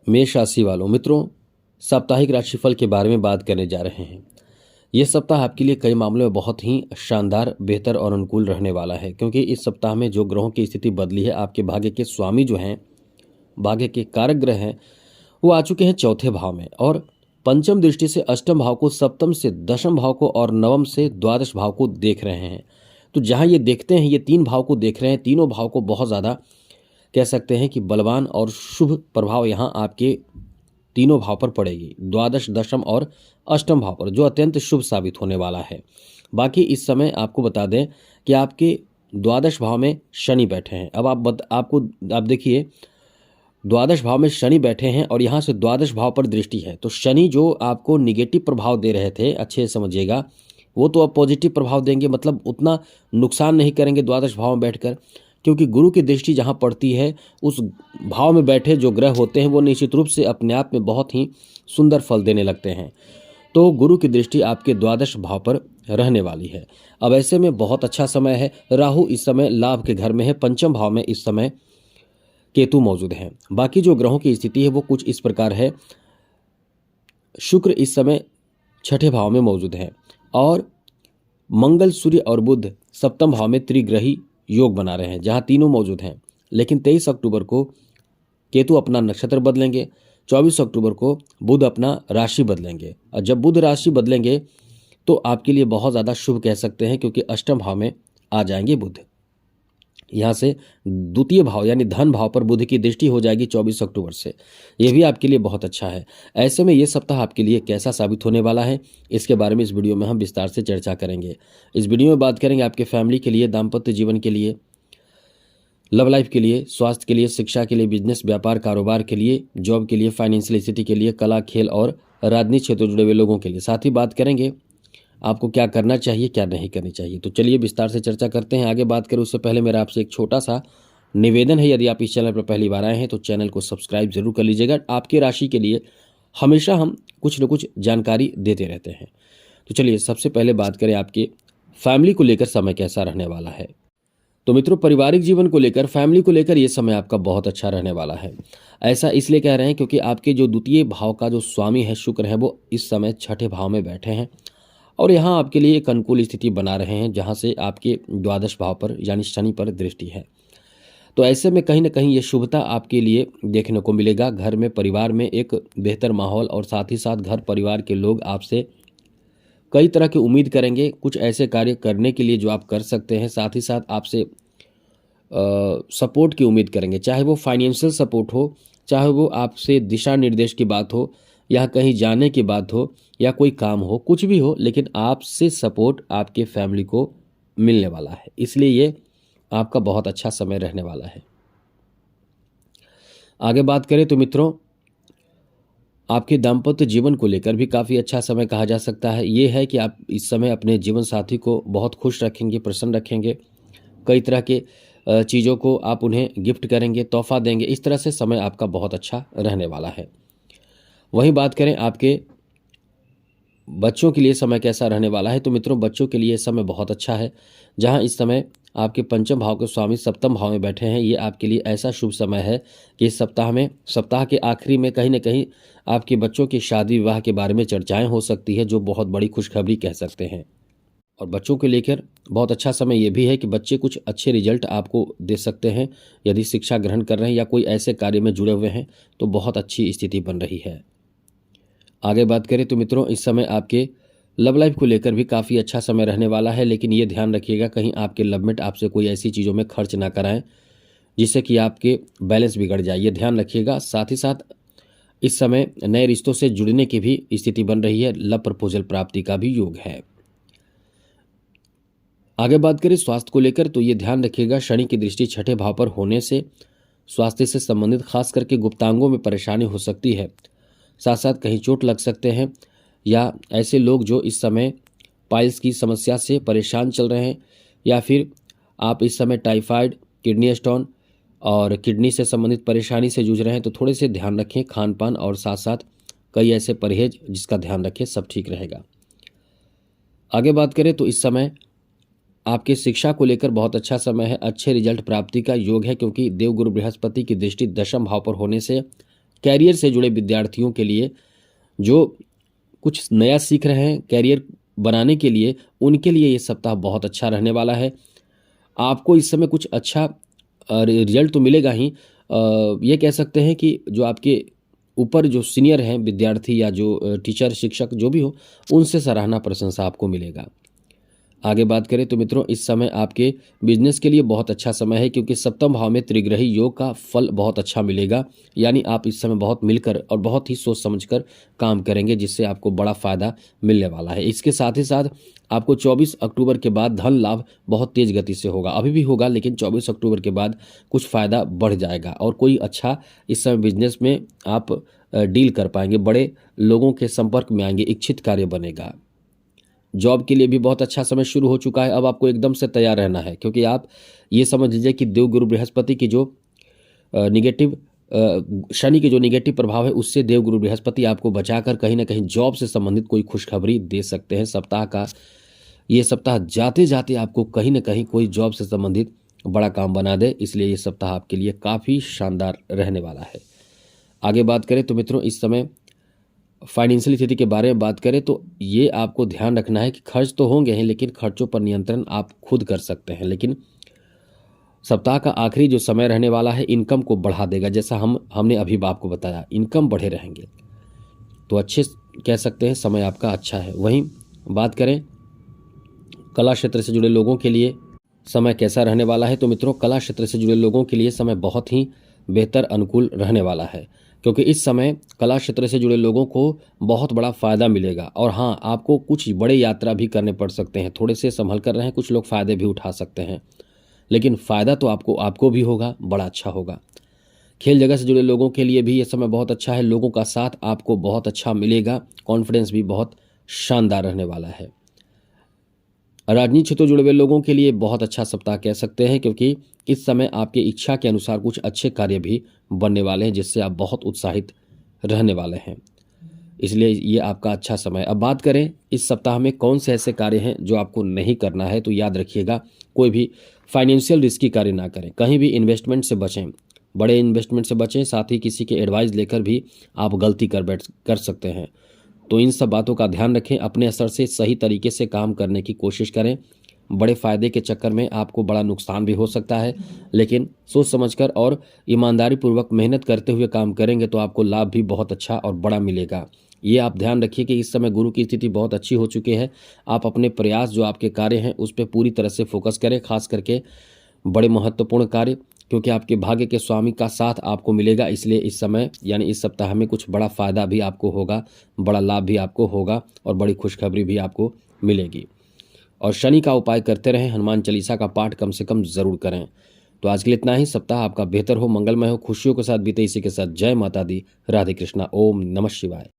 मेष राशि वालों मित्रों, साप्ताहिक राशिफल के बारे में बात करने जा रहे हैं। यह सप्ताह आपके लिए कई मामलों में बहुत ही शानदार, बेहतर और अनुकूल रहने वाला है, क्योंकि इस सप्ताह में जो ग्रहों की स्थिति बदली है, आपके भाग्य के स्वामी जो हैं, भाग्य के कारक ग्रह हैं, वो आ चुके हैं चौथे भाव में, और पंचम दृष्टि से अष्टम भाव को, सप्तम से दशम भाव को और नवम से द्वादश भाव को देख रहे हैं। तो जहां ये देखते हैं, ये तीन भाव को देख रहे हैं, तीनों भाव को बहुत ज़्यादा कह सकते हैं कि बलवान और शुभ प्रभाव यहाँ आपके तीनों भाव पर पड़ेगी, द्वादश, दशम और अष्टम भाव पर, जो अत्यंत शुभ साबित होने वाला है। बाकी इस समय आपको बता दें कि आपके द्वादश भाव में शनि बैठे हैं। अब आप देखिए, द्वादश भाव में शनि बैठे हैं और यहाँ से द्वादश भाव पर दृष्टि है। तो शनि जो आपको निगेटिव प्रभाव दे रहे थे, अच्छे से समझिएगा, वो तो अब पॉजिटिव प्रभाव देंगे, मतलब उतना नुकसान नहीं करेंगे द्वादश भाव में बैठकर, क्योंकि गुरु की दृष्टि जहाँ पड़ती है, उस भाव में बैठे जो ग्रह होते हैं वो निश्चित रूप से अपने आप में बहुत ही सुंदर फल देने लगते हैं। तो गुरु की दृष्टि आपके द्वादश भाव पर रहने वाली है। अब ऐसे में बहुत अच्छा समय है। राहु इस समय लाभ के घर में है, पंचम भाव में इस समय केतु मौजूद हैं। बाकी जो ग्रहों की स्थिति है वो कुछ इस प्रकार है। शुक्र इस समय छठे भाव में मौजूद है, और मंगल, सूर्य और बुध सप्तम भाव में त्रिग्रही योग बना रहे हैं, जहां तीनों मौजूद हैं। लेकिन 23 अक्टूबर को केतु अपना नक्षत्र बदलेंगे, 24 अक्टूबर को बुध अपना राशि बदलेंगे, और जब बुध राशि बदलेंगे तो आपके लिए बहुत ज़्यादा शुभ कह सकते हैं, क्योंकि अष्टम भाव में आ जाएंगे बुध। यहाँ से द्वितीय भाव यानी धन भाव पर बुध की दृष्टि हो जाएगी 24 अक्टूबर से। यह भी आपके लिए बहुत अच्छा है। ऐसे में ये सप्ताह आपके लिए कैसा साबित होने वाला है, इसके बारे में इस वीडियो में हम विस्तार से चर्चा करेंगे। इस वीडियो में बात करेंगे आपके फैमिली के लिए, दाम्पत्य जीवन के लिए, लव लाइफ के लिए, स्वास्थ्य के लिए, शिक्षा के लिए, बिजनेस, व्यापार, कारोबार के लिए, जॉब के लिए, फाइनेंशियल स्थिति के लिए, कला, खेल और राजनीतिक क्षेत्र जुड़े हुए लोगों के लिए। साथ ही बात करेंगे आपको क्या करना चाहिए, क्या नहीं करनी चाहिए। तो चलिए विस्तार से चर्चा करते हैं। आगे बात करें उससे पहले मेरा आपसे एक छोटा सा निवेदन है, यदि आप इस चैनल पर पहली बार आए हैं तो चैनल को सब्सक्राइब जरूर कर लीजिएगा। आपकी राशि के लिए हमेशा हम कुछ न कुछ जानकारी देते रहते हैं। तो चलिए सबसे पहले बात करें आपके फैमिली को लेकर समय कैसा रहने वाला है। तो मित्रों, पारिवारिक जीवन को लेकर, फैमिली को लेकर ये समय आपका बहुत अच्छा रहने वाला है। ऐसा इसलिए कह रहे हैं क्योंकि आपके जो द्वितीय भाव का जो स्वामी है शुक्र है, वो इस समय छठे भाव में बैठे हैं, और यहाँ आपके लिए एक अनुकूल स्थिति बना रहे हैं, जहाँ से आपके द्वादश भाव पर यानी शनि पर दृष्टि है। तो ऐसे में कहीं ना कहीं ये शुभता आपके लिए देखने को मिलेगा। घर में, परिवार में एक बेहतर माहौल, और साथ ही साथ घर परिवार के लोग आपसे कई तरह की उम्मीद करेंगे, कुछ ऐसे कार्य करने के लिए जो आप कर सकते हैं। साथ ही साथ आपसे सपोर्ट की उम्मीद करेंगे, चाहे वो फाइनेंशियल सपोर्ट हो, चाहे वो आपसे दिशा निर्देश की बात हो, या कहीं जाने की बात हो, या कोई काम हो, कुछ भी हो, लेकिन आपसे सपोर्ट आपके फैमिली को मिलने वाला है। इसलिए ये आपका बहुत अच्छा समय रहने वाला है। आगे बात करें तो मित्रों, आपके दाम्पत्य जीवन को लेकर भी काफ़ी अच्छा समय कहा जा सकता है। ये है कि आप इस समय अपने जीवन साथी को बहुत खुश रखेंगे, प्रसन्न रखेंगे। कई तरह के चीज़ों को आप उन्हें गिफ्ट करेंगे, तोहफा देंगे। इस तरह से समय आपका बहुत अच्छा रहने वाला है। वहीं बात करें आपके बच्चों के लिए समय कैसा रहने वाला है, तो मित्रों बच्चों के लिए समय बहुत अच्छा है। जहां इस समय आपके पंचम भाव के स्वामी सप्तम भाव में बैठे हैं, ये आपके लिए ऐसा शुभ समय है कि इस सप्ताह के आखिरी में कहीं ना कहीं आपके बच्चों की शादी विवाह के बारे में चर्चाएं हो सकती है, जो बहुत बड़ी खुशखबरी कह सकते हैं। और बच्चों को लेकर बहुत अच्छा समय ये भी है कि बच्चे कुछ अच्छे रिजल्ट आपको दे सकते हैं। यदि शिक्षा ग्रहण कर रहे हैं या कोई ऐसे कार्य में जुड़े हुए हैं तो बहुत अच्छी स्थिति बन रही है। आगे बात करें तो मित्रों, इस समय आपके लव लाइफ को लेकर भी काफ़ी अच्छा समय रहने वाला है, लेकिन ये ध्यान रखिएगा कहीं आपके लवमेट आपसे कोई ऐसी चीज़ों में खर्च ना कराएं जिससे कि आपके बैलेंस बिगड़ जाए, ये ध्यान रखिएगा। साथ ही साथ इस समय नए रिश्तों से जुड़ने की भी स्थिति बन रही है, लव प्रपोजल प्राप्ति का भी योग है। आगे बात करें स्वास्थ्य को लेकर, तो ये ध्यान रखिएगा शनि की दृष्टि छठे भाव पर होने से स्वास्थ्य से संबंधित खास करके गुप्तांगों में परेशानी हो सकती है। साथ साथ कहीं चोट लग सकते हैं, या ऐसे लोग जो इस समय पाइल्स की समस्या से परेशान चल रहे हैं, या फिर आप इस समय टाइफाइड, किडनी स्टोन और किडनी से संबंधित परेशानी से जूझ रहे हैं, तो थोड़े से ध्यान रखें खान पान, और साथ साथ कई ऐसे परहेज जिसका ध्यान रखें, सब ठीक रहेगा। आगे बात करें तो इस समय आपके शिक्षा को लेकर बहुत अच्छा समय है। अच्छे रिजल्ट प्राप्ति का योग है, क्योंकि देवगुरु बृहस्पति की दृष्टि दशम भाव पर होने से कैरियर से जुड़े विद्यार्थियों के लिए जो कुछ नया सीख रहे हैं कैरियर बनाने के लिए, उनके लिए ये सप्ताह बहुत अच्छा रहने वाला है। आपको इस समय कुछ अच्छा रिजल्ट तो मिलेगा ही। ये कह सकते हैं कि जो आपके ऊपर जो सीनियर हैं विद्यार्थी या जो टीचर शिक्षक जो भी हो, उनसे सराहना प्रशंसा आपको मिलेगा। आगे बात करें तो मित्रों, इस समय आपके बिजनेस के लिए बहुत अच्छा समय है, क्योंकि सप्तम भाव में त्रिग्रही योग का फल बहुत अच्छा मिलेगा। यानी आप इस समय बहुत मिलकर और बहुत ही सोच समझकर काम करेंगे, जिससे आपको बड़ा फायदा मिलने वाला है। इसके साथ ही साथ आपको 24 अक्टूबर के बाद धन लाभ बहुत तेज गति से होगा। अभी भी होगा, लेकिन 24 अक्टूबर के बाद कुछ फायदा बढ़ जाएगा और कोई अच्छा इस समय बिजनेस में आप डील कर पाएंगे। बड़े लोगों के संपर्क में आएंगे, इच्छित कार्य बनेगा। जॉब के लिए भी बहुत अच्छा समय शुरू हो चुका है। अब आपको एकदम से तैयार रहना है, क्योंकि आप ये समझ लीजिए कि देवगुरु बृहस्पति की जो निगेटिव शनि के जो निगेटिव प्रभाव है, उससे देवगुरु बृहस्पति आपको बचाकर कहीं ना कहीं जॉब से संबंधित कोई खुशखबरी दे सकते हैं। सप्ताह का ये सप्ताह जाते जाते आपको कहीं ना कहीं कोई जॉब से संबंधित बड़ा काम बना दे, इसलिए ये सप्ताह आपके लिए काफ़ी शानदार रहने वाला है। आगे बात करें तो मित्रों, इस समय फाइनेंशियल स्थिति के बारे में बात करें तो ये आपको ध्यान रखना है कि खर्च तो होंगे ही, लेकिन खर्चों पर नियंत्रण आप खुद कर सकते हैं। लेकिन सप्ताह का आखिरी जो समय रहने वाला है, इनकम को बढ़ा देगा। जैसा हमने अभी आपको बताया, इनकम बढ़े रहेंगे, तो अच्छे कह सकते हैं समय आपका अच्छा है। वहीं बात करें कला क्षेत्र से जुड़े लोगों के लिए समय कैसा रहने वाला है, तो मित्रों कला क्षेत्र से जुड़े लोगों के लिए समय बहुत ही बेहतर अनुकूल रहने वाला है, क्योंकि इस समय कला क्षेत्र से जुड़े लोगों को बहुत बड़ा फ़ायदा मिलेगा। और हाँ, आपको कुछ बड़े यात्रा भी करने पड़ सकते हैं, थोड़े से संभल कर रहें, कुछ लोग फ़ायदे भी उठा सकते हैं, लेकिन फ़ायदा तो आपको भी होगा, बड़ा अच्छा होगा। खेल जगत से जुड़े लोगों के लिए भी ये समय बहुत अच्छा है। लोगों का साथ आपको बहुत अच्छा मिलेगा, कॉन्फिडेंस भी बहुत शानदार रहने वाला है। राजनीति क्षेत्र जुड़े हुए लोगों के लिए बहुत अच्छा सप्ताह कह सकते हैं, क्योंकि इस समय आपकी इच्छा के अनुसार कुछ अच्छे कार्य भी बनने वाले हैं, जिससे आप बहुत उत्साहित रहने वाले हैं। इसलिए ये आपका अच्छा समय। अब बात करें इस सप्ताह में कौन से ऐसे कार्य हैं जो आपको नहीं करना है, तो याद रखिएगा, कोई भी फाइनेंशियल रिस्की कार्य ना करें, कहीं भी इन्वेस्टमेंट से बचें, बड़े इन्वेस्टमेंट से बचें। साथ ही किसी के एडवाइस लेकर भी आप गलती कर सकते हैं। तो इन सब बातों का ध्यान रखें, अपने असर से सही तरीके से काम करने की कोशिश करें। बड़े फ़ायदे के चक्कर में आपको बड़ा नुकसान भी हो सकता है, लेकिन सोच समझकर और ईमानदारी पूर्वक मेहनत करते हुए काम करेंगे तो आपको लाभ भी बहुत अच्छा और बड़ा मिलेगा। ये आप ध्यान रखिए कि इस समय गुरु की स्थिति बहुत अच्छी हो चुकी है। आप अपने प्रयास जो आपके कार्य हैं उस पर पूरी तरह से फोकस करें, खास करके बड़े महत्वपूर्ण कार्य, क्योंकि आपके भाग्य के स्वामी का साथ आपको मिलेगा। इसलिए इस समय यानी इस सप्ताह में कुछ बड़ा फ़ायदा भी आपको होगा, बड़ा लाभ भी आपको होगा और बड़ी खुशखबरी भी आपको मिलेगी। और शनि का उपाय करते रहें, हनुमान चालीसा का पाठ कम से कम ज़रूर करें। तो आज के लिए इतना ही। सप्ताह आपका बेहतर हो, मंगलमय हो, खुशियों के साथ बीते। इसी के साथ जय माता दी, राधे कृष्णा, ओम नमः शिवाय।